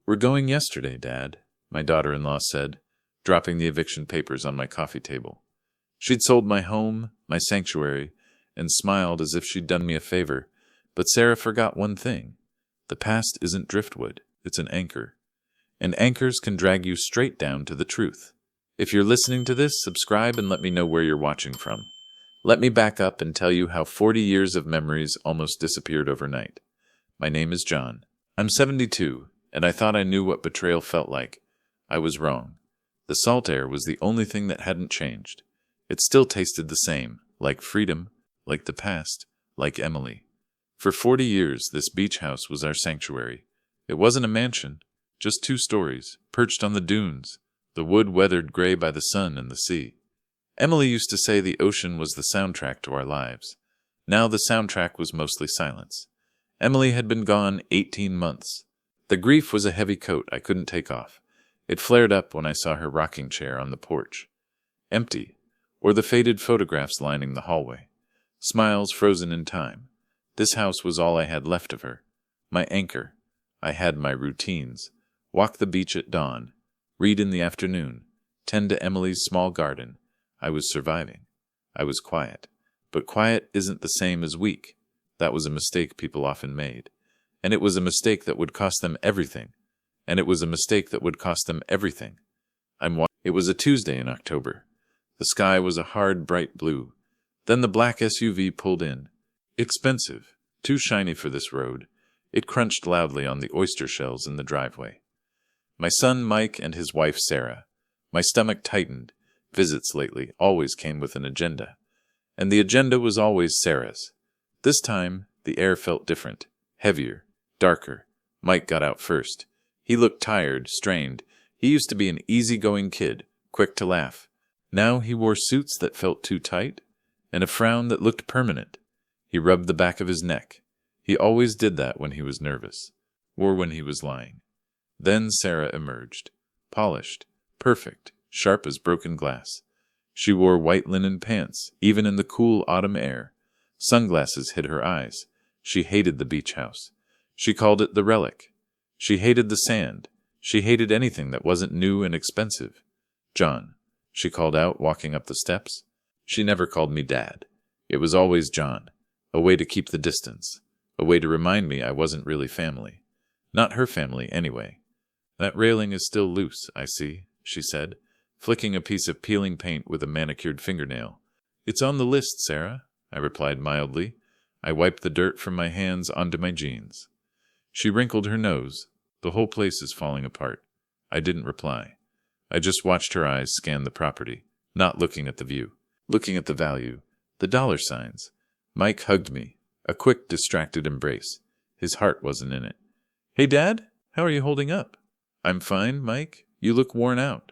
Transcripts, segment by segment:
"We're going yesterday, Dad," my daughter-in-law said, dropping the eviction papers on my coffee table. She'd sold my home, my sanctuary, and smiled as if she'd done me a favor, but Sarah forgot one thing. The past isn't driftwood, it's an anchor. And anchors can drag you straight down to the truth. If you're listening to this, subscribe and let me know where you're watching from. Let me back up and tell you how 40 years of memories almost disappeared overnight. My name is John. I'm 72, and I thought I knew what betrayal felt like. I was wrong. The salt air was the only thing that hadn't changed. It still tasted the same, like freedom, like the past, like Emily. For 40 years, this beach house was our sanctuary. It wasn't a mansion, just 2 stories, perched on the dunes, the wood weathered gray by the sun and the sea. Emily used to say the ocean was the soundtrack to our lives. Now the soundtrack was mostly silence. Emily had been gone 18 months. The grief was a heavy coat I couldn't take off. It flared up when I saw her rocking chair on the porch. Empty, or the faded photographs lining the hallway. Smiles frozen in time. This house was all I had left of her. My anchor. I had my routines. Walk the beach at dawn. Read in the afternoon. Tend to Emily's small garden. I was surviving. I was quiet. But quiet isn't the same as weak. That was a mistake people often made. And it was a mistake that would cost them everything. And it was a mistake that would cost them everything. It was a Tuesday in October. The sky was a hard, bright blue. Then the black SUV pulled in. Expensive. Too shiny for this road. It crunched loudly on the oyster shells in the driveway. My son Mike and his wife Sarah. My stomach tightened. Visits lately always came with an agenda. And the agenda was always Sarah's. This time, the air felt different. Heavier. Darker. Mike got out first. He looked tired, strained. He used to be an easygoing kid, quick to laugh. Now he wore suits that felt too tight, and a frown that looked permanent. He rubbed the back of his neck. He always did that when he was nervous, or when he was lying. Then Sarah emerged, polished, perfect, sharp as broken glass. She wore white linen pants, even in the cool autumn air. Sunglasses hid her eyes. She hated the beach house. She called it the relic. She hated the sand. She hated anything that wasn't new and expensive. "John," she called out, walking up the steps. She never called me Dad. It was always John, a way to keep the distance, a way to remind me I wasn't really family. Not her family, anyway. "That railing is still loose, I see," she said, flicking a piece of peeling paint with a manicured fingernail. "It's on the list, Sarah," I replied mildly. I wiped the dirt from my hands onto my jeans. She wrinkled her nose. "The whole place is falling apart." I didn't reply. I just watched her eyes scan the property, not looking at the view, looking at the value, the dollar signs. Mike hugged me, a quick, distracted embrace. His heart wasn't in it. "Hey, Dad, how are you holding up?" "I'm fine, Mike. You look worn out."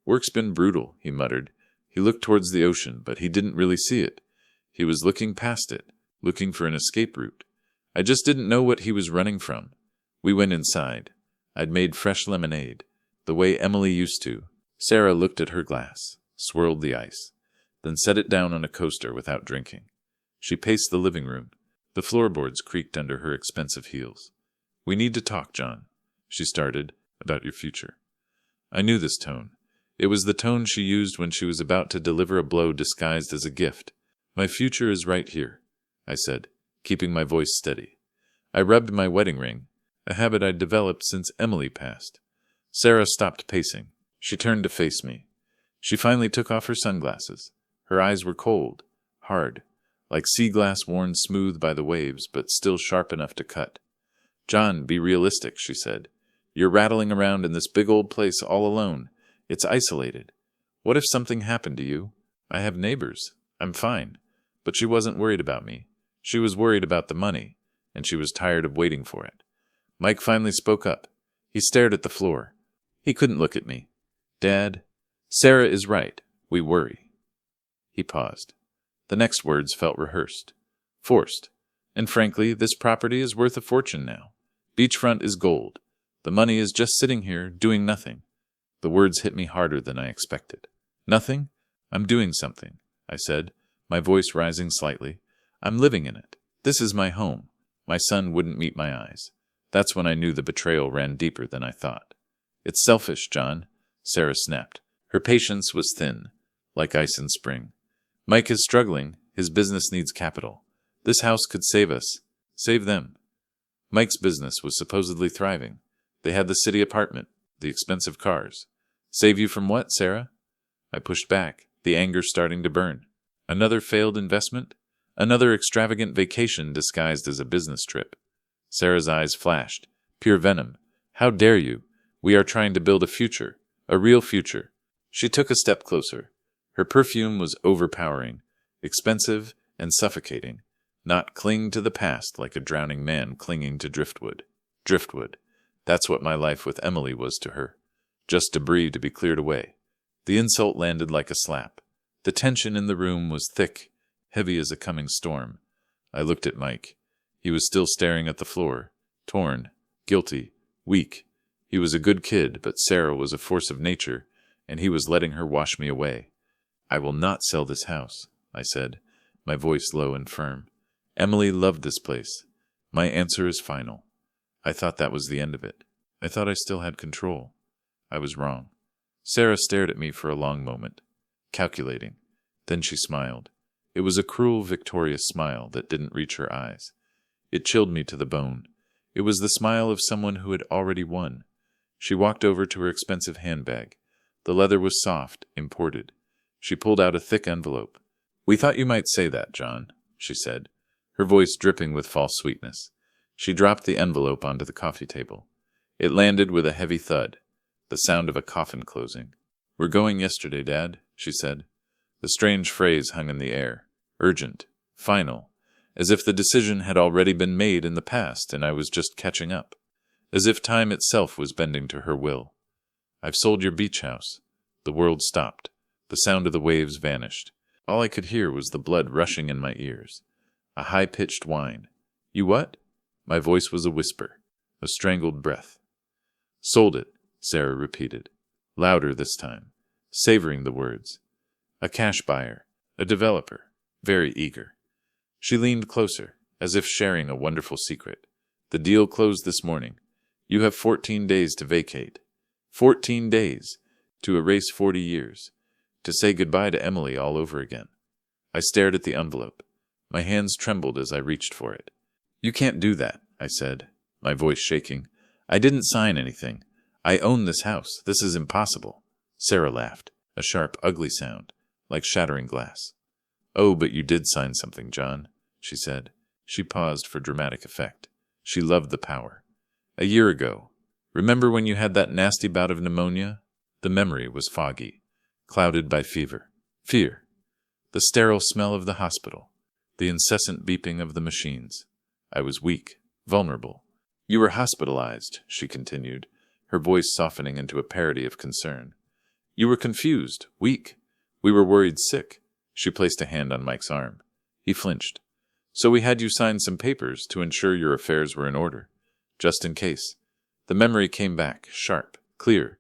"Work's been brutal," he muttered. He looked towards the ocean, but he didn't really see it. He was looking past it, looking for an escape route. I just didn't know what he was running from. We went inside. I'd made fresh lemonade, the way Emily used to. Sarah looked at her glass, swirled the ice, then set it down on a coaster without drinking. She paced the living room. The floorboards creaked under her expensive heels. "We need to talk, John," she started, "about your future." I knew this tone. It was the tone she used when she was about to deliver a blow disguised as a gift. "My future is right here," I said, keeping my voice steady. I rubbed my wedding ring, a habit I'd developed since Emily passed. Sarah stopped pacing. She turned to face me. She finally took off her sunglasses. Her eyes were cold, hard, like sea glass worn smooth by the waves, but still sharp enough to cut. "John, be realistic," she said. "You're rattling around in this big old place all alone. It's isolated. What if something happened to you? I have neighbors. I'm fine." But she wasn't worried about me. She was worried about the money, and she was tired of waiting for it. Mike finally spoke up. He stared at the floor. He couldn't look at me. "Dad, Sarah is right. We worry." He paused. The next words felt rehearsed, forced. "And frankly, this property is worth a fortune now. Beachfront is gold. The money is just sitting here, doing nothing." The words hit me harder than I expected. "Nothing? I'm doing something," I said, my voice rising slightly. "I'm living in it. This is my home. My son wouldn't meet my eyes. That's when I knew the betrayal ran deeper than I thought. It's selfish, John, Sarah snapped. Her patience was thin, like ice in spring. Mike is struggling. His business needs capital. This house could save us. Save them. Mike's business was supposedly thriving. They had the city apartment, the expensive cars. Save you from what, Sarah? I pushed back, the anger starting to burn. Another failed investment? Another extravagant vacation disguised as a business trip. Sarah's eyes flashed. Pure venom. How dare you? We are trying to build a future. A real future. She took a step closer. Her perfume was overpowering, expensive and suffocating. Not cling to the past like a drowning man clinging to driftwood. Driftwood. That's what my life with Emily was to her. Just debris to be cleared away. The insult landed like a slap. The tension in the room was thick, heavy as a coming storm. I looked at Mike. He was still staring at the floor, torn, guilty, weak. He was a good kid, but Sarah was a force of nature, and he was letting her wash me away. I will not sell this house, I said, my voice low and firm. Emily loved this place. My answer is final. I thought that was the end of it. I thought I still had control. I was wrong. Sarah stared at me for a long moment, calculating. Then she smiled. It was a cruel, victorious smile that didn't reach her eyes. It chilled me to the bone. It was the smile of someone who had already won. She walked over to her expensive handbag. The leather was soft, imported. She pulled out a thick envelope. We thought you might say that, John, she said, her voice dripping with false sweetness. She dropped the envelope onto the coffee table. It landed with a heavy thud, the sound of a coffin closing. We're going yesterday, Dad, she said. The strange phrase hung in the air, urgent, final, as if the decision had already been made in the past and I was just catching up, as if time itself was bending to her will. I've sold your beach house. The world stopped. The sound of the waves vanished. All I could hear was the blood rushing in my ears. A high-pitched whine. You what? My voice was a whisper, a strangled breath. Sold it, Sarah repeated, louder this time, savoring the words. A cash buyer, a developer, very eager. She leaned closer, as if sharing a wonderful secret. The deal closed this morning. You have 14 days to vacate. 14 days to erase 40 years, to say goodbye to Emily all over again. I stared at the envelope. My hands trembled as I reached for it. You can't do that, I said, my voice shaking. I didn't sign anything. I own this house. This is impossible. Sarah laughed, a sharp, ugly sound, like shattering glass. Oh, but you did sign something, John, she said. She paused for dramatic effect. She loved the power. A year ago. Remember when you had that nasty bout of pneumonia? The memory was foggy, clouded by fever. Fear. The sterile smell of the hospital. The incessant beeping of the machines. I was weak, vulnerable. You were hospitalized, she continued, her voice softening into a parody of concern. You were confused, weak. We were worried sick. She placed a hand on Mike's arm. He flinched. So we had you sign some papers to ensure your affairs were in order, just in case. The memory came back, sharp, clear.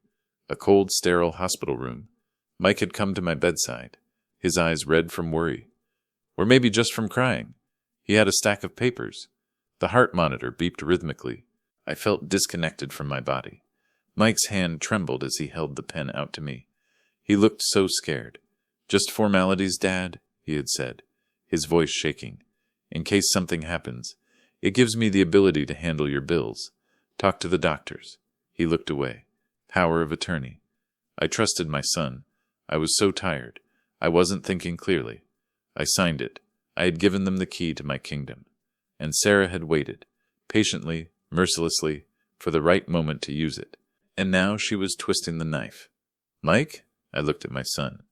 A cold, sterile hospital room. Mike had come to my bedside, his eyes red from worry. Or maybe just from crying. He had a stack of papers. The heart monitor beeped rhythmically. I felt disconnected from my body. Mike's hand trembled as he held the pen out to me. He looked so scared. Just formalities, Dad, he had said, his voice shaking. In case something happens, it gives me the ability to handle your bills. Talk to the doctors. He looked away. Power of attorney. I trusted my son. I was so tired. I wasn't thinking clearly. I signed it. I had given them the key to my kingdom. And Sarah had waited, patiently, mercilessly, for the right moment to use it. And now she was twisting the knife. Mike? I looked at my son,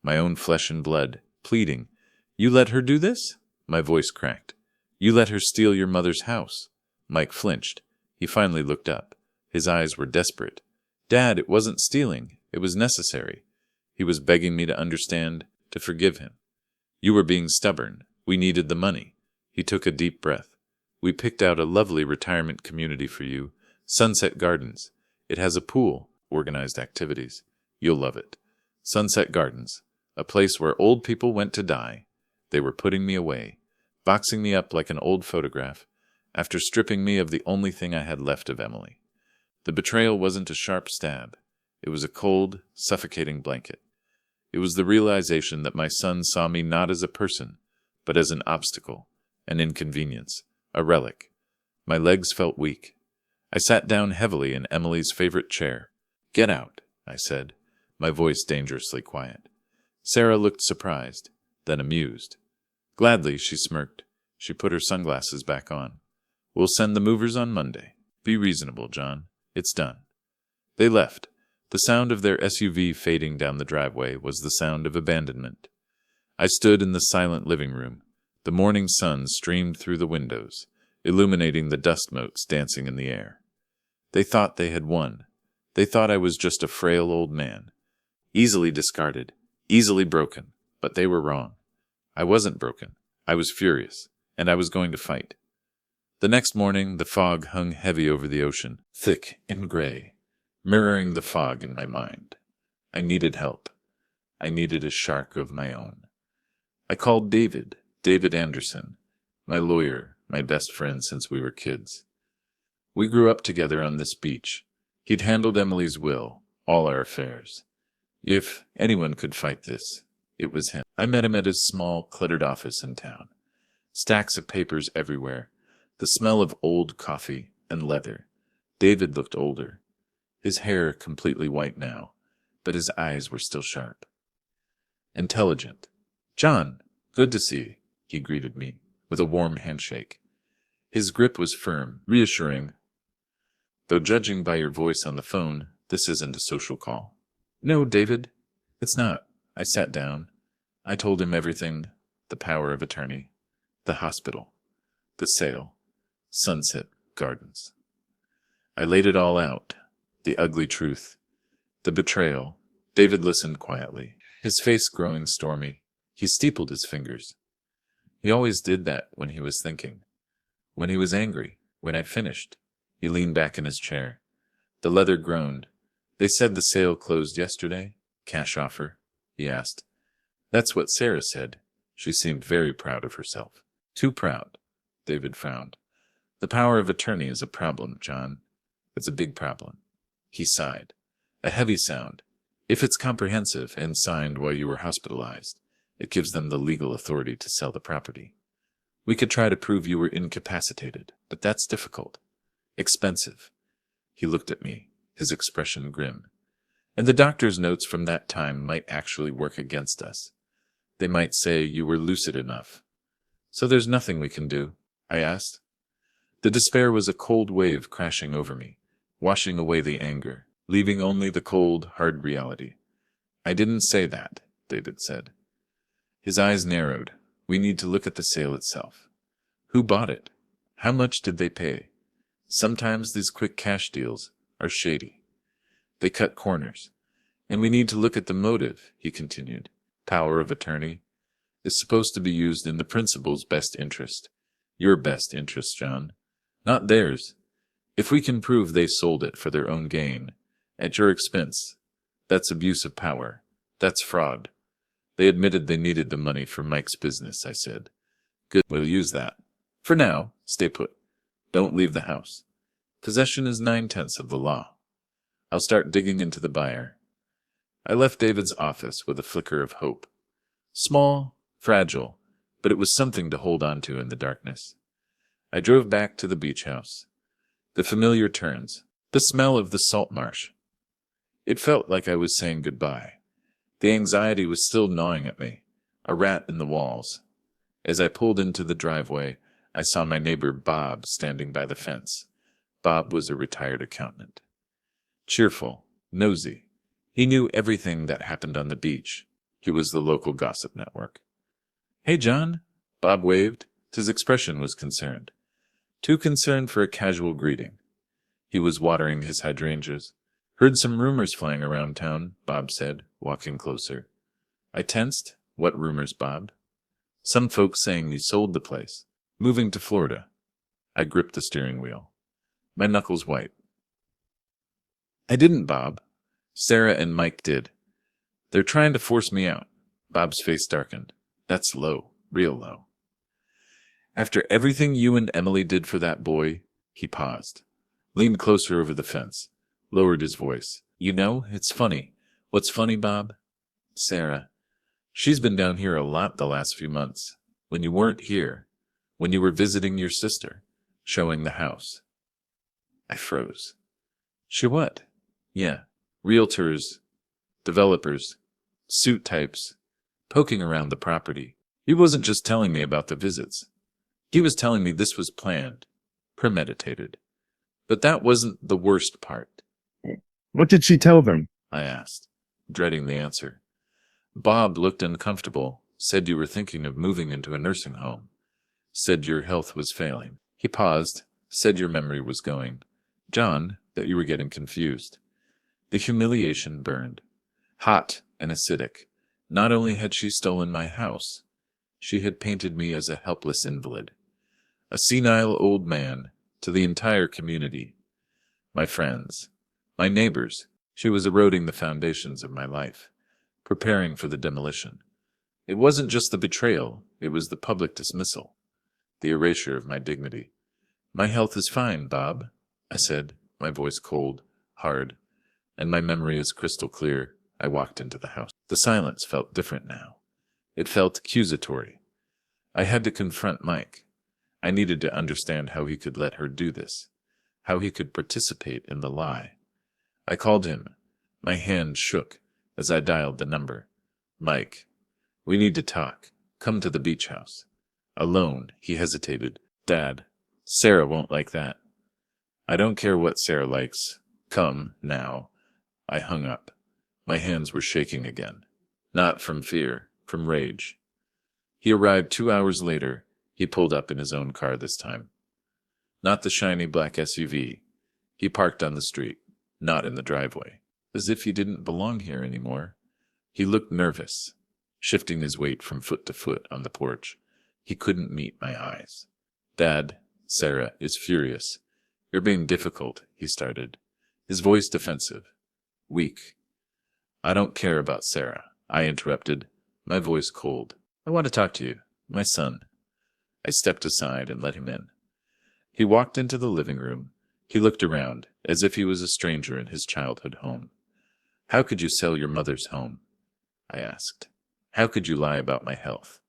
my own flesh and blood, pleading. You let her do this? My voice cracked. You let her steal your mother's house. Mike flinched. He finally looked up. His eyes were desperate. Dad, it wasn't stealing. It was necessary. He was begging me to understand, to forgive him. You were being stubborn. We needed the money. He took a deep breath. We picked out a lovely retirement community for you, Sunset Gardens. It has a pool, organized activities. You'll love it. Sunset Gardens, a place where old people went to die. They were putting me away, boxing me up like an old photograph, after stripping me of the only thing I had left of Emily. The betrayal wasn't a sharp stab. It was a cold, suffocating blanket. It was the realization that my son saw me not as a person, but as an obstacle, an inconvenience, a relic. My legs felt weak. I sat down heavily in Emily's favorite chair. "Get out," I said, my voice dangerously quiet. Sarah looked surprised, then amused. Gladly, she smirked. She put her sunglasses back on. "We'll send the movers on Monday. Be reasonable, John. It's done." They left. The sound of their SUV fading down the driveway was the sound of abandonment. I stood in the silent living room. The morning sun streamed through the windows, illuminating the dust motes dancing in the air. They thought they had won. They thought I was just a frail old man, easily discarded, easily broken, but they were wrong. I wasn't broken. I was furious, and I was going to fight. The next morning, the fog hung heavy over the ocean, thick and gray, mirroring the fog in my mind. I needed help. I needed a shark of my own. I called David Anderson, my lawyer, my best friend since we were kids. We grew up together on this beach. He'd handled Emily's will, all our affairs. If anyone could fight this, it was him. I met him at his small, cluttered office in town. Stacks of papers everywhere, the smell of old coffee and leather. David looked older, his hair completely white now, but his eyes were still sharp. Intelligent. "John, good to see you," he greeted me, with a warm handshake. His grip was firm, reassuring. "Though judging by your voice on the phone, this isn't a social call." "No, David, it's not." I sat down. I told him everything: the power of attorney, the hospital, the sale, Sunset Gardens. I laid it all out, the ugly truth, the betrayal. David listened quietly, his face growing stormy. He steepled his fingers. He always did that when he was thinking, when he was angry. When I finished, he leaned back in his chair. The leather groaned. "They said the sale closed yesterday? Cash offer?" he asked. "That's what Sarah said." She seemed very proud of herself. "Too proud," David frowned. "The power of attorney is a problem, John. It's a big problem." He sighed. A heavy sound. "If it's comprehensive and signed while you were hospitalized, it gives them the legal authority to sell the property. We could try to prove you were incapacitated, but that's difficult. Expensive." He looked at me, his expression grim. "And the doctor's notes from that time might actually work against us. They might say you were lucid enough. So there's nothing we can do?" I asked. The despair was a cold wave crashing over me, washing away the anger, leaving only the cold, hard reality. "I didn't say that," David said. His eyes narrowed. "We need to look at the sale itself. Who bought it? How much did they pay? Sometimes these quick cash deals are shady. They cut corners. And we need to look at the motive," he continued. "Power of attorney is supposed to be used in the principal's best interest. Your best interest, John, not theirs. If we can prove they sold it for their own gain, at your expense, that's abuse of power. That's fraud. They admitted they needed the money for Mike's business," I said. "Good, we'll use that. For now, stay put. Don't leave the house. Possession is 9/10 of the law. I'll start digging into the buyer." I left David's office with a flicker of hope. Small, fragile, but it was something to hold on to in the darkness. I drove back to the beach house. The familiar turns, the smell of the salt marsh. It felt like I was saying goodbye. The anxiety was still gnawing at me, a rat in the walls. As I pulled into the driveway, I saw my neighbor Bob standing by the fence. Bob was a retired accountant. Cheerful, nosy. He knew everything that happened on the beach. He was the local gossip network. "Hey, John," Bob waved. His expression was concerned. Too concerned for a casual greeting. He was watering his hydrangeas. "Heard some rumors flying around town," Bob said, walking closer. I tensed. "What rumors, Bob?" "Some folks saying you sold the place. Moving to Florida." I gripped the steering wheel. My knuckles white. "I didn't, Bob. Sarah and Mike did. They're trying to force me out." Bob's face darkened. "That's low, real low." After everything you and Emily did for that boy, he paused, leaned closer over the fence, lowered his voice. You know, it's funny. What's funny, Bob? Sarah. She's been down here a lot the last few months. When you weren't here, when you were visiting your sister, showing the house. I froze. She what? Yeah, realtors, developers, suit types, poking around the property. He wasn't just telling me about the visits. He was telling me this was planned, premeditated. But that wasn't the worst part. What did she tell them? I asked, dreading the answer. Bob looked uncomfortable, said you were thinking of moving into a nursing home, said your health was failing. He paused, said your memory was going. John, that you were getting confused. The humiliation burned, hot and acidic. Not only had she stolen my house, she had painted me as a helpless invalid, a senile old man to the entire community, my friends, my neighbors. She was eroding the foundations of my life, preparing for the demolition. It wasn't just the betrayal, it was the public dismissal, the erasure of my dignity. My health is fine, Bob, I said, my voice cold, hard, and my memory is crystal clear. I walked into the house. The silence felt different now. It felt accusatory. I had to confront Mike. I needed to understand how he could let her do this, how he could participate in the lie. I called him. My hand shook as I dialed the number. Mike, we need to talk. Come to the beach house. Alone, he hesitated. Dad, Sarah won't like that. I don't care what Sarah likes. Come, now. I hung up. My hands were shaking again. Not from fear, from rage. He arrived 2 hours later. He pulled up in his own car this time. Not the shiny black SUV. He parked on the street, not in the driveway, as if he didn't belong here anymore. He looked nervous, shifting his weight from foot to foot on the porch. He couldn't meet my eyes. Dad, Sarah is furious. You're being difficult, he started, his voice defensive, weak. I don't care about Sarah, I interrupted, my voice cold. I want to talk to you, my son. I stepped aside and let him in. He walked into the living room. He looked around, as if he was a stranger in his childhood home. How could you sell your mother's home? I asked. How could you lie about my health?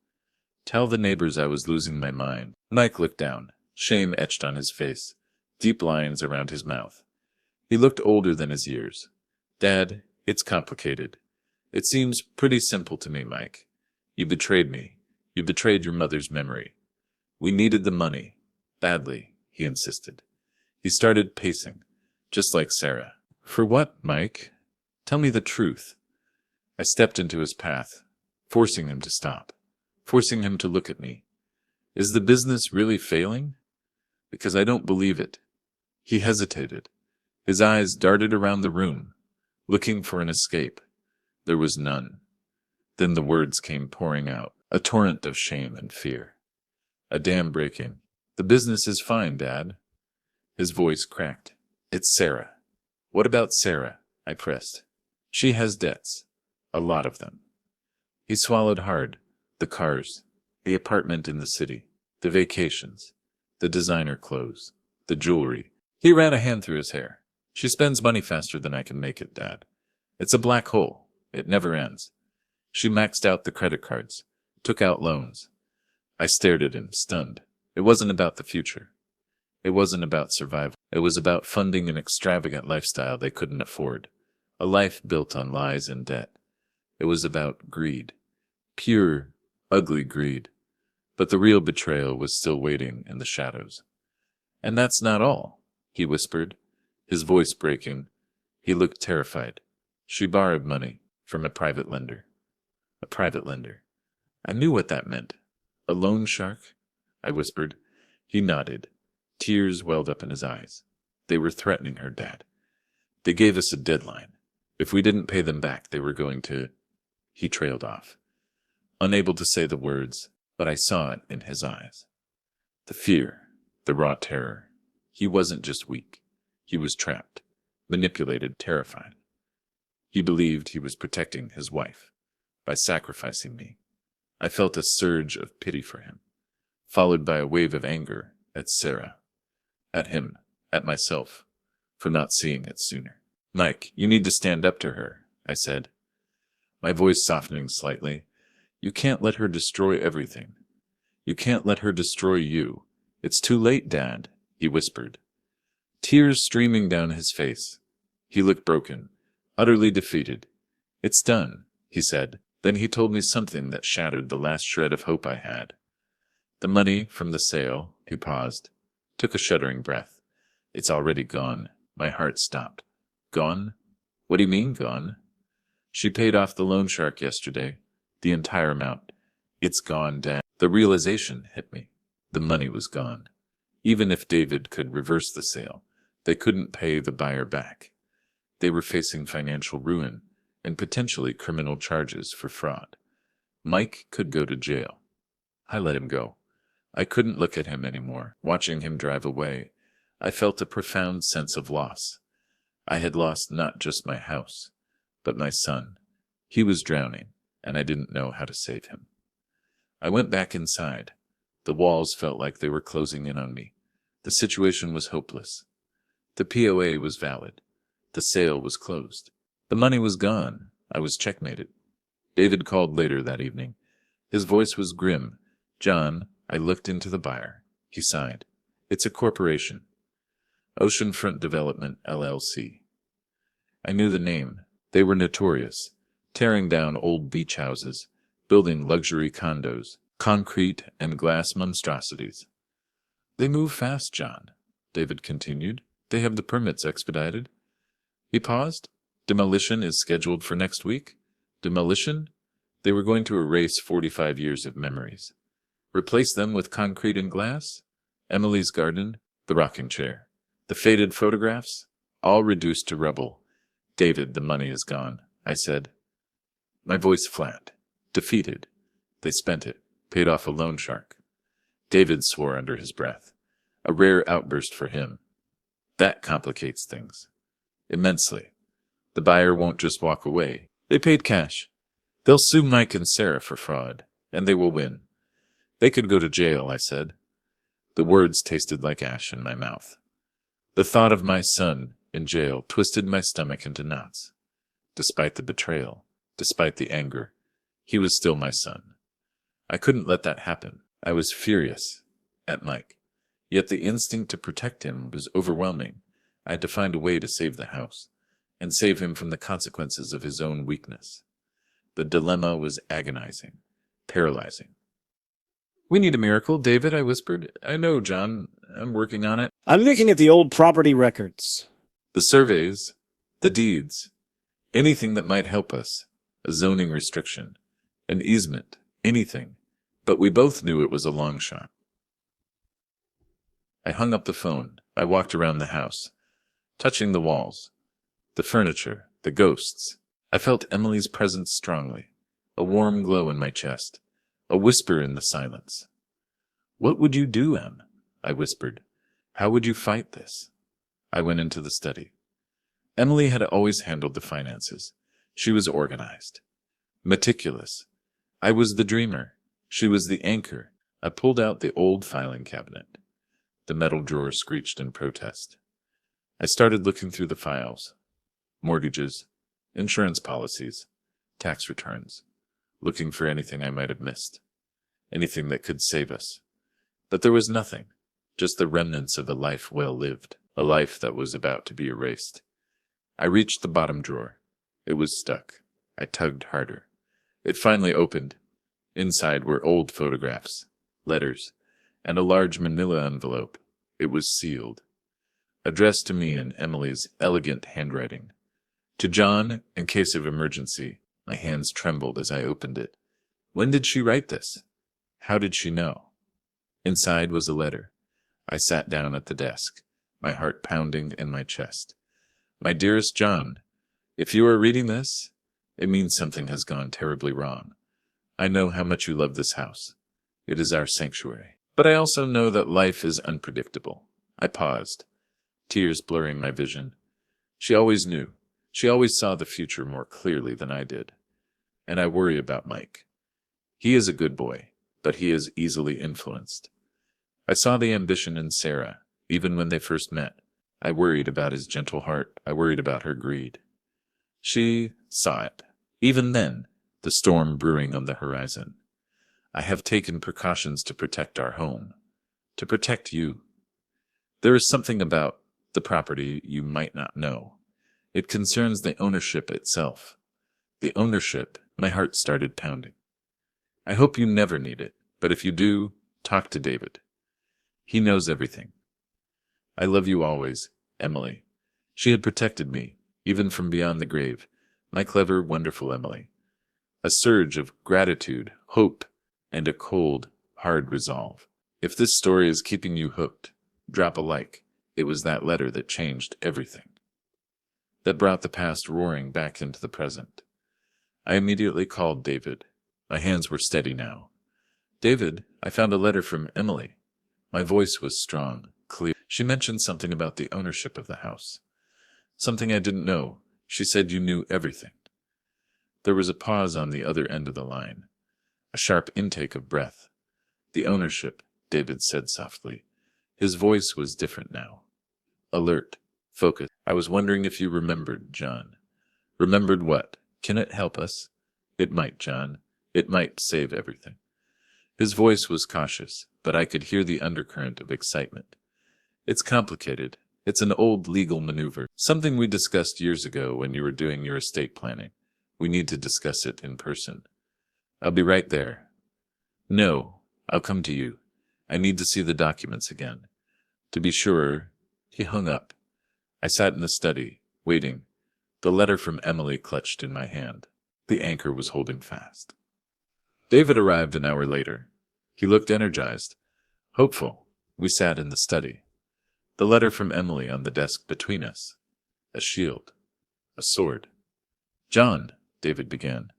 Tell the neighbors I was losing my mind. Mike looked down, shame etched on his face, deep lines around his mouth. He looked older than his years. Dad, it's complicated. It seems pretty simple to me, Mike. You betrayed me. You betrayed your mother's memory. We needed the money. Badly, he insisted. He started pacing, just like Sarah. For what, Mike? Tell me the truth. I stepped into his path, forcing him to stop, forcing him to look at me. Is the business really failing? Because I don't believe it. He hesitated. His eyes darted around the room, looking for an escape. There was none. Then the words came pouring out, a torrent of shame and fear. A dam breaking. The business is fine, Dad. His voice cracked. It's Sarah. What about Sarah? I pressed. She has debts. A lot of them. He swallowed hard. The cars, the apartment in the city, the vacations, the designer clothes, the jewelry. He ran a hand through his hair. She spends money faster than I can make it, Dad. It's a black hole. It never ends. She maxed out the credit cards, took out loans. I stared at him, stunned. It wasn't about the future. It wasn't about survival. It was about funding an extravagant lifestyle they couldn't afford, a life built on lies and debt. It was about greed. Pure, ugly greed. But the real betrayal was still waiting in the shadows. And that's not all, he whispered, his voice breaking. He looked terrified. She borrowed money from a private lender. A private lender. I knew what that meant. A loan shark? I whispered. He nodded. Tears welled up in his eyes. They were threatening her, Dad. They gave us a deadline. If we didn't pay them back, they were going to... He trailed off, unable to say the words, but I saw it in his eyes. The fear, the raw terror. He wasn't just weak. He was trapped, manipulated, terrified. He believed he was protecting his wife by sacrificing me. I felt a surge of pity for him, followed by a wave of anger at Sarah, at him, at myself, for not seeing it sooner. Mike, you need to stand up to her, I said, my voice softening slightly. You can't let her destroy everything. You can't let her destroy you. It's too late, Dad, he whispered, tears streaming down his face. He looked broken, utterly defeated. It's done, he said. Then he told me something that shattered the last shred of hope I had. The money from the sale, he paused, took a shuddering breath. It's already gone. My heart stopped. Gone? What do you mean, gone? She paid off the loan shark yesterday. The entire amount. It's gone, Dad. The realization hit me. The money was gone. Even if David could reverse the sale, they couldn't pay the buyer back. They were facing financial ruin and potentially criminal charges for fraud. Mike could go to jail. I let him go. I couldn't look at him anymore. Watching him drive away, I felt a profound sense of loss. I had lost not just my house, but my son. He was drowning, and I didn't know how to save him. I went back inside. The walls felt like they were closing in on me. The situation was hopeless. The POA was valid. The sale was closed. The money was gone. I was checkmated. David called later that evening. His voice was grim. John, I looked into the buyer. He sighed. It's a corporation. Oceanfront Development, LLC. I knew the name. They were notorious, tearing down old beach houses, building luxury condos, concrete and glass monstrosities. They move fast, John, David continued. They have the permits expedited. He paused. Demolition is scheduled for next week. Demolition? They were going to erase 45 years of memories. Replace them with concrete and glass? Emily's garden, the rocking chair, the faded photographs, all reduced to rubble. David, the money is gone, I said. My voice flat, defeated. They spent it, paid off a loan shark. David swore under his breath, a rare outburst for him. That complicates things. Immensely. The buyer won't just walk away. They paid cash. They'll sue Mike and Sarah for fraud, and they will win. They could go to jail, I said. The words tasted like ash in my mouth. The thought of my son in jail twisted my stomach into knots. Despite the betrayal, despite the anger, he was still my son. I couldn't let that happen. I was furious at Mike. Yet the instinct to protect him was overwhelming. I had to find a way to save the house, and save him from the consequences of his own weakness. The dilemma was agonizing, paralyzing. We need a miracle, David, I whispered. I know, John. I'm working on it. I'm looking at the old property records. The surveys, the deeds, anything that might help us. A zoning restriction, an easement, anything. But we both knew it was a long shot. I hung up the phone. I walked around the house, touching the walls, the furniture, the ghosts. I felt Emily's presence strongly, a warm glow in my chest, a whisper in the silence. What would you do, Em? I whispered. How would you fight this? I went into the study. Emily had always handled the finances. She was organized, meticulous. I was the dreamer. She was the anchor. I pulled out the old filing cabinet. The metal drawer screeched in protest. I started looking through the files. Mortgages, insurance policies, tax returns, looking for anything I might have missed, anything that could save us. But there was nothing, just the remnants of a life well lived, a life that was about to be erased. I reached the bottom drawer. It was stuck. I tugged harder. It finally opened. Inside were old photographs, letters, and a large manila envelope. It was sealed, addressed to me in Emily's elegant handwriting. To John, in case of emergency. My hands trembled as I opened it. When did she write this? How did she know? Inside was a letter. I sat down at the desk, my heart pounding in my chest. My dearest John, if you are reading this, it means something has gone terribly wrong. I know how much you love this house. It is our sanctuary. But I also know that life is unpredictable. I paused, tears blurring my vision. She always knew. She always saw the future more clearly than I did. And I worry about Mike. He is a good boy, but he is easily influenced. I saw the ambition in Sarah, even when they first met. I worried about his gentle heart. I worried about her greed. She saw it. Even then, the storm brewing on the horizon. I have taken precautions to protect our home, to protect you. There is something about the property you might not know. It concerns the ownership itself. The ownership, my heart started pounding. I hope you never need it, but if you do, talk to David. He knows everything. I love you always, Emily. She had protected me, even from beyond the grave. My clever, wonderful Emily. A surge of gratitude, hope, and a cold, hard resolve. If this story is keeping you hooked, drop a like. It was that letter that changed everything. That brought the past roaring back into the present. I immediately called David. My hands were steady now. David, I found a letter from Emily. My voice was strong, clear. She mentioned something about the ownership of the house. Something I didn't know. She said you knew everything. There was a pause on the other end of the line. A sharp intake of breath. The ownership, David said softly. His voice was different now. Alert, focused. I was wondering if you remembered, John. Remembered what? Can it help us? It might, John. It might save everything. His voice was cautious, but I could hear the undercurrent of excitement. It's complicated. It's an old legal maneuver. Something we discussed years ago when you were doing your estate planning. We need to discuss it in person. I'll be right there. No, I'll come to you. I need to see the documents again. To be sure, he hung up. I sat in the study, waiting, the letter from Emily clutched in my hand. The anchor was holding fast. David arrived an hour later. He looked energized, hopeful. We sat in the study. The letter from Emily on the desk between us. A shield. A sword. John, David began.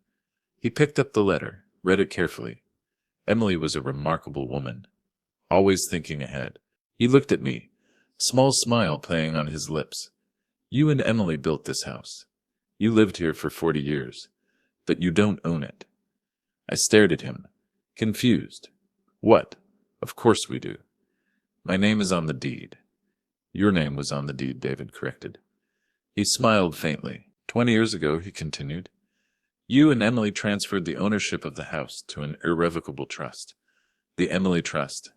He picked up the letter, read it carefully. Emily was a remarkable woman, always thinking ahead. He looked at me, small smile playing on his lips. You and Emily built this house. You lived here for 40 years, but you don't own it. I stared at him, confused. What? Of course we do. My name is on the deed. Your name was on the deed, David corrected. He smiled faintly. 20 years ago, he continued, you and Emily transferred the ownership of the house to an irrevocable trust. The Emily Trust.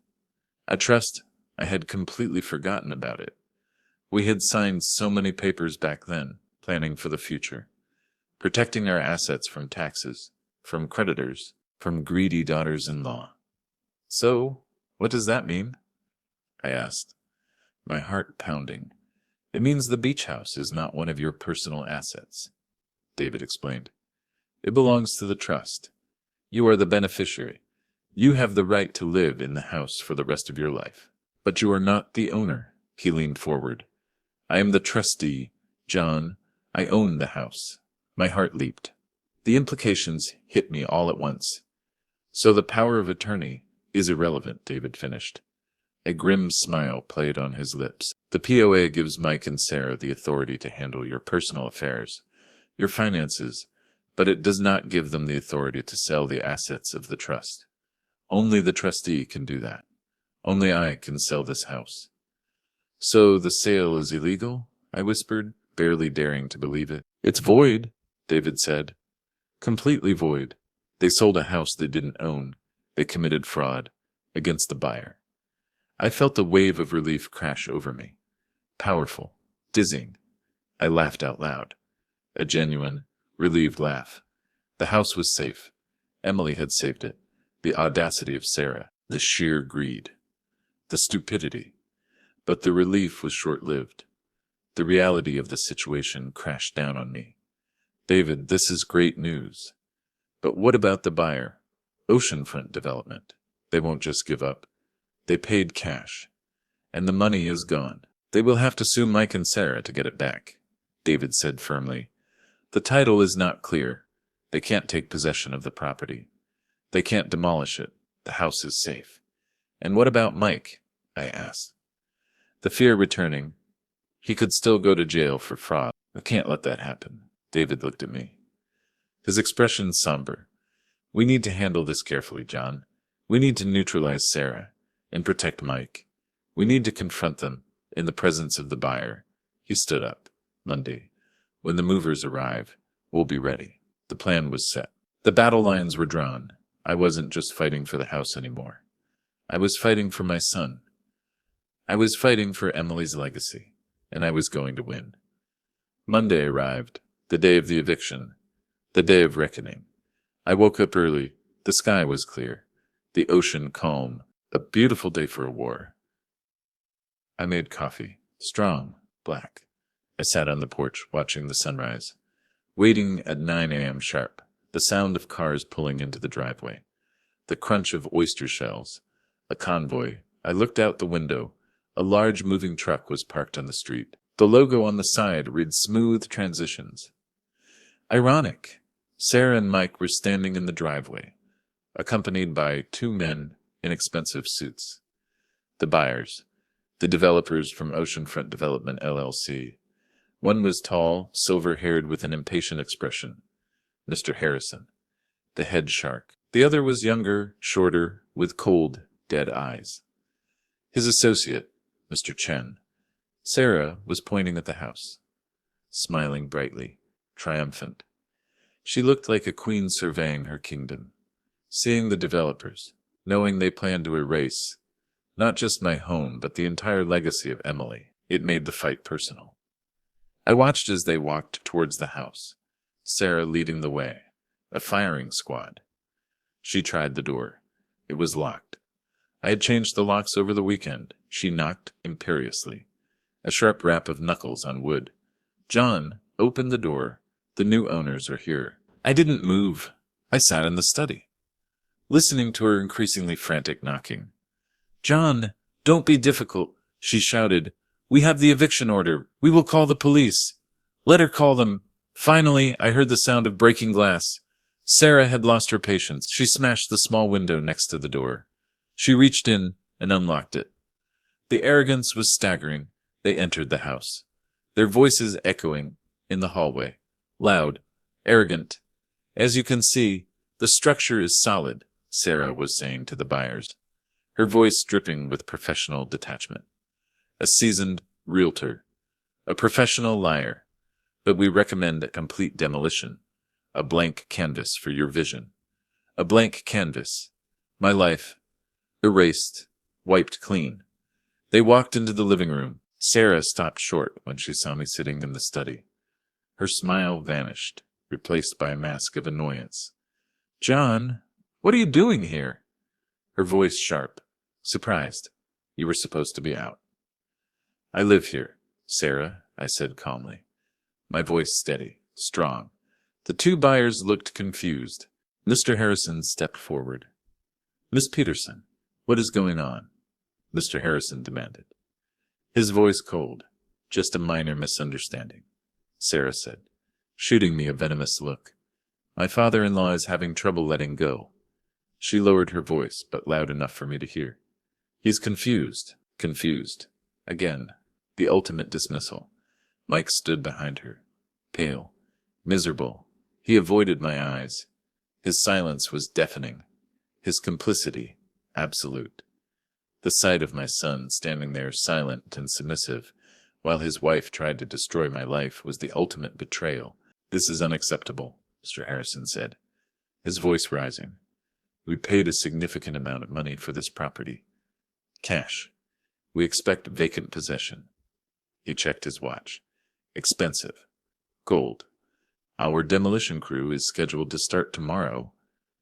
A trust, I had completely forgotten about it. We had signed so many papers back then, planning for the future, protecting our assets from taxes, from creditors, from greedy daughters-in-law. So, what does that mean? I asked, my heart pounding. It means the beach house is not one of your personal assets, David explained. It belongs to the trust. You are the beneficiary. You have the right to live in the house for the rest of your life. But you are not the owner, he leaned forward. I am the trustee, John. I own the house. My heart leaped. The implications hit me all at once. So the power of attorney is irrelevant, David finished. A grim smile played on his lips. The POA gives Mike and Sarah the authority to handle your personal affairs, your finances, but it does not give them the authority to sell the assets of the trust. Only the trustee can do that. Only I can sell this house. So the sale is illegal? I whispered, barely daring to believe it. It's void, David said. Completely void. They sold a house they didn't own. They committed fraud against the buyer. I felt a wave of relief crash over me. Powerful, dizzying. I laughed out loud. A genuine, relieved laugh. The house was safe. Emily had saved it. The audacity of Sarah, the sheer greed, the stupidity. But the relief was short-lived. The reality of the situation crashed down on me. David, this is great news. But what about the buyer? Oceanfront Development. They won't just give up. They paid cash. And the money is gone. They will have to sue Mike and Sarah to get it back, David said firmly. The title is not clear. They can't take possession of the property. They can't demolish it. The house is safe. And what about Mike? I asked. The fear returning. He could still go to jail for fraud. I can't let that happen. David looked at me. His expression somber. We need to handle this carefully, John. We need to neutralize Sarah. and protect Mike. We need to confront them in the presence of the buyer. He stood up. Monday. When the movers arrive, we'll be ready. The plan was set. The battle lines were drawn. I wasn't just fighting for the house anymore. I was fighting for my son. I was fighting for Emily's legacy, and I was going to win. Monday arrived, the day of the eviction, the day of reckoning. I woke up early. The sky was clear, the ocean calm, a beautiful day for a war. I made coffee, strong, black. I sat on the porch watching the sunrise, waiting at 9 a.m. sharp, the sound of cars pulling into the driveway, the crunch of oyster shells, a convoy. I looked out the window. A large moving truck was parked on the street. The logo on the side read Smooth Transitions. Ironic. Sarah and Mike were standing in the driveway, accompanied by two men in expensive suits. The buyers, the developers from Oceanfront Development LLC. One was tall, silver-haired with an impatient expression, Mr. Harrison, the head shark. The other was younger, shorter, with cold, dead eyes. His associate, Mr. Chen. Sarah was pointing at the house, smiling brightly, triumphant. She looked like a queen surveying her kingdom, seeing the developers, knowing they planned to erase not just my home, but the entire legacy of Emily. It made the fight personal. I watched as they walked towards the house, Sarah leading the way, a firing squad. She tried the door. It was locked. I had changed the locks over the weekend. She knocked imperiously, a sharp rap of knuckles on wood. John, open the door. The new owners are here. I didn't move. I sat in the study, listening to her increasingly frantic knocking. John, don't be difficult, she shouted. We have the eviction order. We will call the police. Let her call them. Finally, I heard the sound of breaking glass. Sarah had lost her patience. She smashed the small window next to the door. She reached in and unlocked it. The arrogance was staggering. They entered the house, their voices echoing in the hallway. Loud, arrogant. As you can see, the structure is solid, Sarah was saying to the buyers, her voice dripping with professional detachment. A seasoned realtor, a professional liar, but we recommend a complete demolition, a blank canvas for your vision. A blank canvas. My life, erased, wiped clean. They walked into the living room. Sarah stopped short when she saw me sitting in the study. Her smile vanished, replaced by a mask of annoyance. John, what are you doing here? Her voice sharp, surprised. You were supposed to be out. I live here, Sarah, I said calmly, my voice steady, strong. The two buyers looked confused. Mr. Harrison stepped forward. Miss Peterson, what is going on? Mr. Harrison demanded. His voice cold. Just a minor misunderstanding, Sarah said, shooting me a venomous look. My father-in-law is having trouble letting go. She lowered her voice, but loud enough for me to hear. He's confused. Again, the ultimate dismissal. Mike stood behind her, pale, miserable. He avoided my eyes. His silence was deafening. His complicity, absolute. The sight of my son standing there silent and submissive, while his wife tried to destroy my life, was the ultimate betrayal. This is unacceptable, Mr. Harrison said, his voice rising. We paid a significant amount of money for this property. Cash. We expect vacant possession. He checked his watch. Expensive. Gold. Our demolition crew is scheduled to start tomorrow,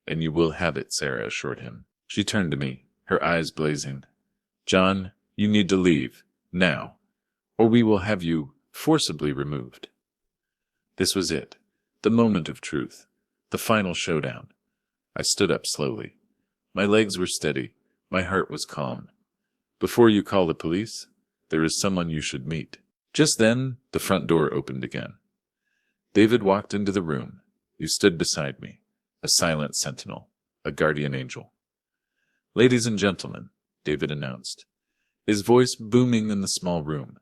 and you will have it, Sarah assured him. She turned to me, her eyes blazing. John, you need to leave, now, or we will have you forcibly removed. This was it, the moment of truth, the final showdown. I stood up slowly. My legs were steady, my heart was calm. Before you call the police, there is someone you should meet. Just then, the front door opened again. David walked into the room. He stood beside me, a silent sentinel, a guardian angel. Ladies and gentlemen, David announced, his voice booming in the small room,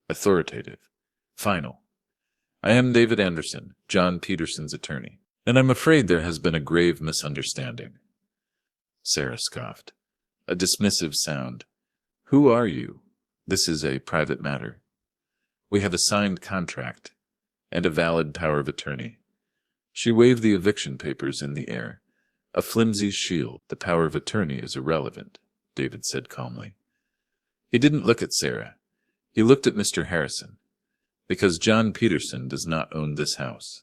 authoritative, final. I am David Anderson, John Peterson's attorney, and I'm afraid there has been a grave misunderstanding. Sarah scoffed. a dismissive sound. Who are you? This is a private matter. We have a signed contract and a valid power of attorney. She waved the eviction papers in the air. A flimsy shield. The power of attorney is irrelevant, David said calmly. He didn't look at Sarah. He looked at Mr. Harrison. Because John Peterson does not own this house.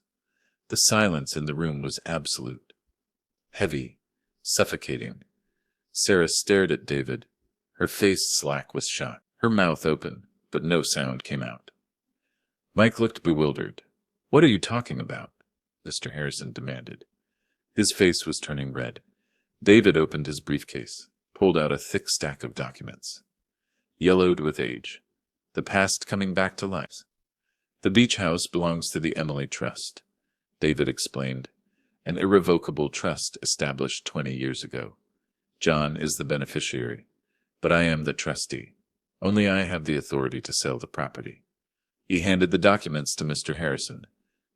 The silence in the room was absolute. Heavy, suffocating. Sarah stared at David, her face slack with shock, her mouth open, but no sound came out. Mike looked bewildered. What are you talking about? Mr. Harrison demanded. His face was turning red. David opened his briefcase, pulled out a thick stack of documents. Yellowed with age. The past coming back to life. The beach house belongs to the Emily Trust, David explained. An irrevocable trust established 20 years ago. John is the beneficiary, but I am the trustee. Only I have the authority to sell the property. He handed the documents to Mr. Harrison.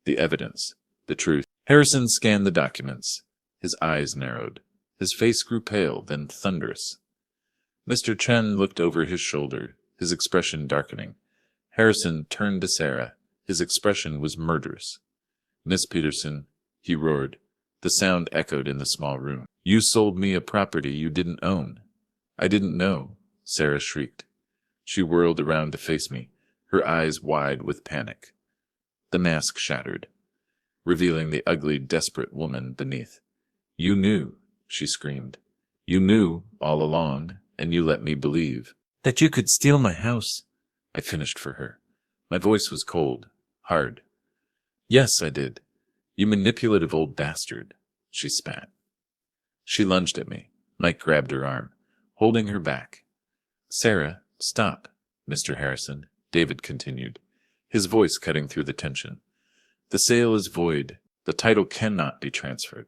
The evidence, the truth. Harrison scanned the documents. His eyes narrowed. His face grew pale, then thunderous. Mr. Chen looked over his shoulder, his expression darkening. Harrison turned to Sarah. His expression was murderous. Miss Peterson, he roared. The sound echoed in the small room. You sold me a property you didn't own. I didn't know, Sarah shrieked. She whirled around to face me, her eyes wide with panic. The mask shattered, revealing the ugly, desperate woman beneath. You knew, she screamed. You knew all along, and you let me believe that you could steal my house. I finished for her. My voice was cold, hard. Yes, I did. You manipulative old bastard, she spat. She lunged at me. Mike grabbed her arm, holding her back. Sarah, stop, Mr. Harrison, David continued, his voice cutting through the tension. The sale is void. The title cannot be transferred.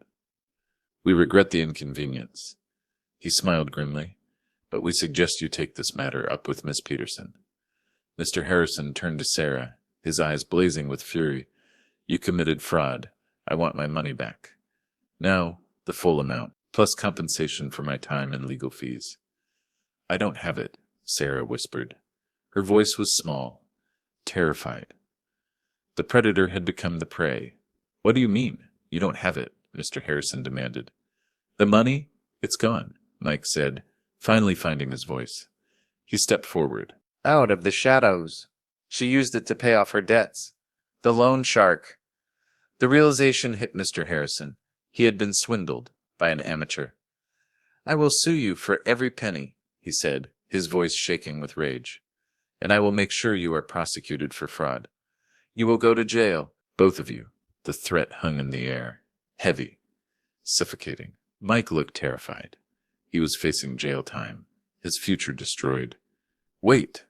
We regret the inconvenience. He smiled grimly, but we suggest you take this matter up with Miss Peterson. Mr. Harrison turned to Sarah, his eyes blazing with fury. You committed fraud. I want my money back. Now, the full amount, plus compensation for my time and legal fees. I don't have it, Sarah whispered. Her voice was small, terrified. The predator had become the prey. What do you mean? You don't have it, Mr. Harrison demanded. The money? It's gone, Mike said, finally finding his voice. He stepped forward. Out of the shadows. She used it to pay off her debts. The loan shark. The realization hit Mr. Harrison. He had been swindled by an amateur. I will sue you for every penny, he said, his voice shaking with rage. And I will make sure you are prosecuted for fraud. You will go to jail, both of you. The threat hung in the air, heavy, suffocating. Mike looked terrified. He was facing jail time, his future destroyed. Wait,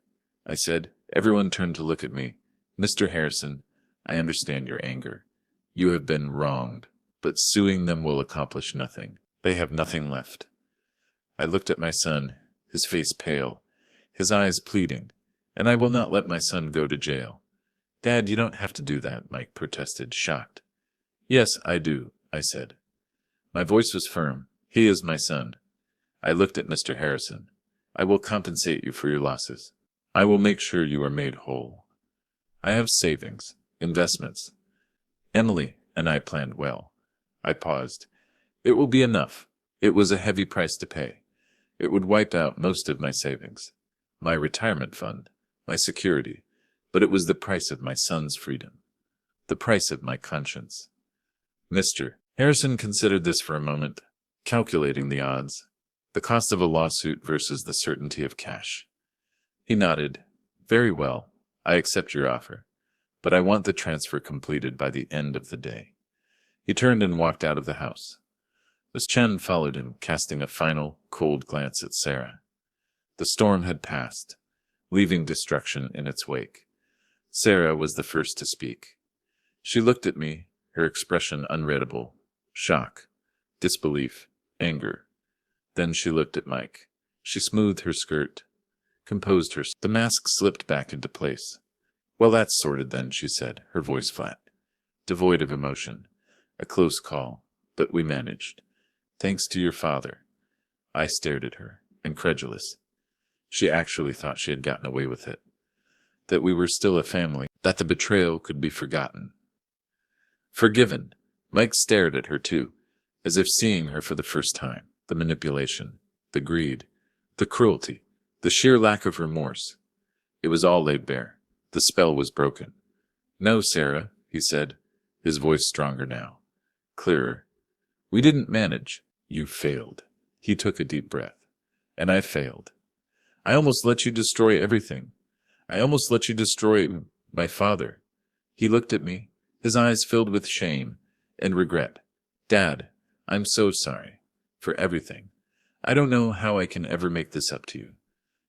I said. Everyone turned to look at me. Mr. Harrison, I understand your anger. You have been wronged, but suing them will accomplish nothing. They have nothing left. I looked at my son, his face pale, his eyes pleading, and I will not let my son go to jail. Dad, you don't have to do that, Mike protested, shocked. Yes, I do, I said. My voice was firm. He is my son. I looked at Mr. Harrison. I will compensate you for your losses. I will make sure you are made whole. I have savings, investments. Emily and I planned well. I paused. It will be enough. It was a heavy price to pay. It would wipe out most of my savings, my retirement fund, my security, but it was the price of my son's freedom, the price of my conscience. Mr. Harrison considered this for a moment, calculating the odds, the cost of a lawsuit versus the certainty of cash. He nodded. Very well, I accept your offer, but I want the transfer completed by the end of the day. He turned and walked out of the house. Miss Chen followed him, casting a final, cold glance at Sarah. The storm had passed, leaving destruction in its wake. Sarah was the first to speak. She looked at me, her expression unreadable, shock, disbelief, anger. Then she looked at Mike. She smoothed her skirt, composed her. The mask slipped back into place. Well, that's sorted then, she said, her voice flat, devoid of emotion. A close call, but we managed. Thanks to your father. I stared at her. incredulous. She actually thought she had gotten away with it, that we were still a family, that the betrayal could be forgotten. Forgiven. Mike stared at her too, as if seeing her for the first time. The manipulation, the greed, the cruelty, the sheer lack of remorse. It was all laid bare. The spell was broken. "No, Sarah," he said, his voice stronger now, clearer. "We didn't manage. You failed." He took a deep breath. "And I failed. I almost let you destroy everything. I almost let you destroy my father." He looked at me, his eyes filled with shame and regret. "Dad, I'm so sorry. For everything. I don't know how I can ever make this up to you."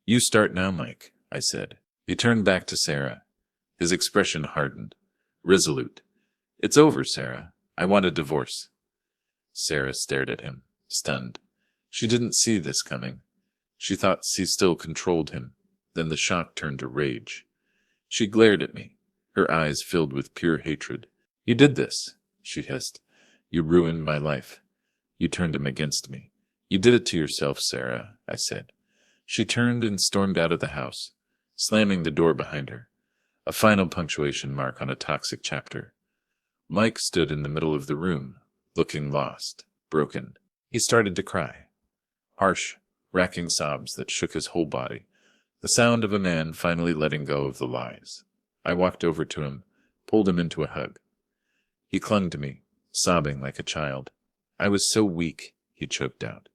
"You start now, Mike," I said. He turned back to Sarah. His expression hardened, resolute. "It's over, Sarah. I want a divorce." Sarah stared at him, stunned. She didn't see this coming. She thought she still controlled him. Then the shock turned to rage. She glared at me, her eyes filled with pure hatred. "You did this," she hissed. "You ruined my life. You turned him against me. You did it to yourself, Sarah," I said. She turned and stormed out of the house, slamming the door behind her. A final punctuation mark on a toxic chapter. Mike stood in the middle of the room, looking lost, broken. He started to cry. Harsh, racking sobs that shook his whole body. The sound of a man finally letting go of the lies. I walked over to him, pulled him into a hug. He clung to me, sobbing like a child. "I was so weak," he choked out.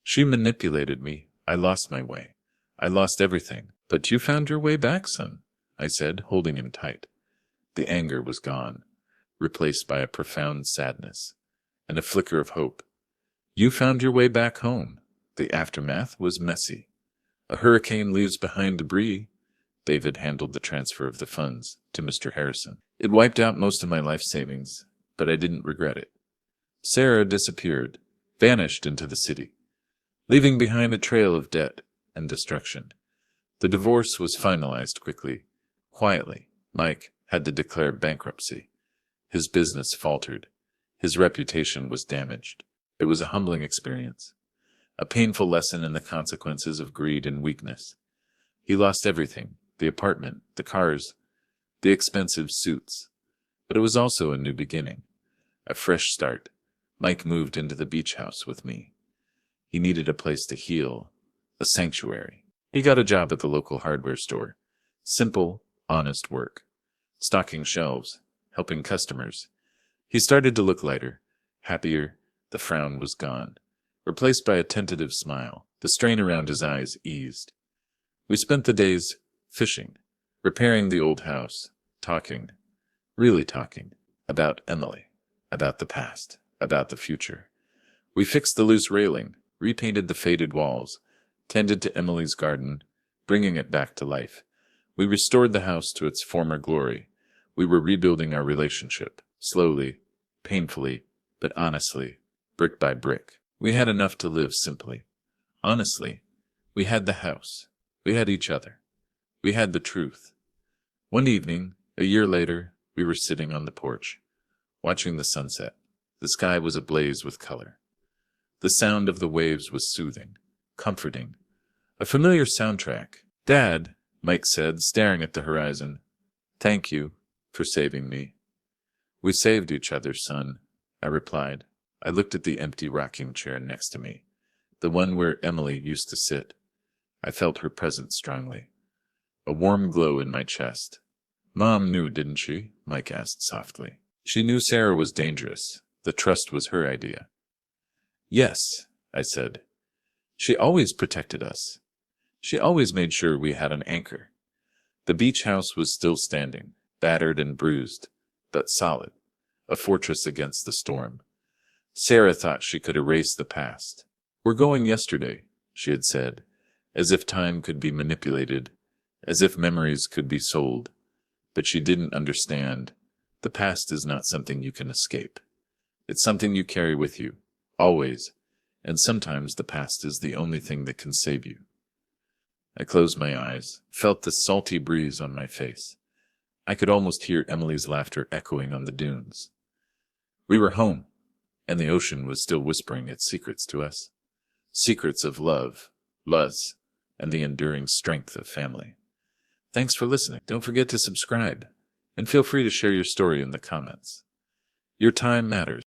"She manipulated me. I lost my way. I lost everything. But you found your way back, son," I said, holding him tight. The anger was gone, replaced by a profound sadness and a flicker of hope. "You found your way back home. The aftermath was messy. A hurricane leaves behind debris." David handled the transfer of the funds to Mr. Harrison. "It wiped out most of my life savings, but I didn't regret it." Sarah disappeared, vanished into the city, leaving behind a trail of debt and destruction. The divorce was finalized quickly, quietly. Mike had to declare bankruptcy. His business faltered. His reputation was damaged. It was a humbling experience, a painful lesson in the consequences of greed and weakness. He lost everything, the apartment, the cars, the expensive suits. But it was also a new beginning, a fresh start. Mike moved into the beach house with me. He needed a place to heal, a sanctuary. He got a job at the local hardware store. Simple, honest work. Stocking shelves, helping customers. He started to look lighter, happier. The frown was gone, replaced by a tentative smile. The strain around his eyes eased. We spent the days fishing, repairing the old house, talking, really talking, about Emily, about the past, about the future. We fixed the loose railing, repainted the faded walls, tended to Emily's garden, bringing it back to life. We restored the house to its former glory. We were rebuilding our relationship, slowly, painfully, but honestly, brick by brick. We had enough to live simply. Honestly, we had the house. We had each other. We had the truth. One evening, a year later, we were sitting on the porch, watching the sunset. The sky was ablaze with color. The sound of the waves was soothing, comforting, a familiar soundtrack. "Dad," Mike said, staring at the horizon, "thank you for saving me." "We saved each other, son," I replied. I looked at the empty rocking chair next to me, the one where Emily used to sit. I felt her presence strongly, a warm glow in my chest. "Mom knew, didn't she?" Mike asked softly. "She knew Sarah was dangerous. The trust was her idea." "Yes," I said. "She always protected us. She always made sure we had an anchor." The beach house was still standing, battered and bruised, but solid, a fortress against the storm. Sarah thought she could erase the past. "We're going yesterday," she had said, as if time could be manipulated, as if memories could be sold. But she didn't understand. The past is not something you can escape. It's something you carry with you, always, and sometimes the past is the only thing that can save you. I closed my eyes, felt the salty breeze on my face. I could almost hear Emily's laughter echoing on the dunes. We were home, and the ocean was still whispering its secrets to us. Secrets of love, love, and the enduring strength of family. Thanks for listening. Don't forget to subscribe, and feel free to share your story in the comments. Your time matters.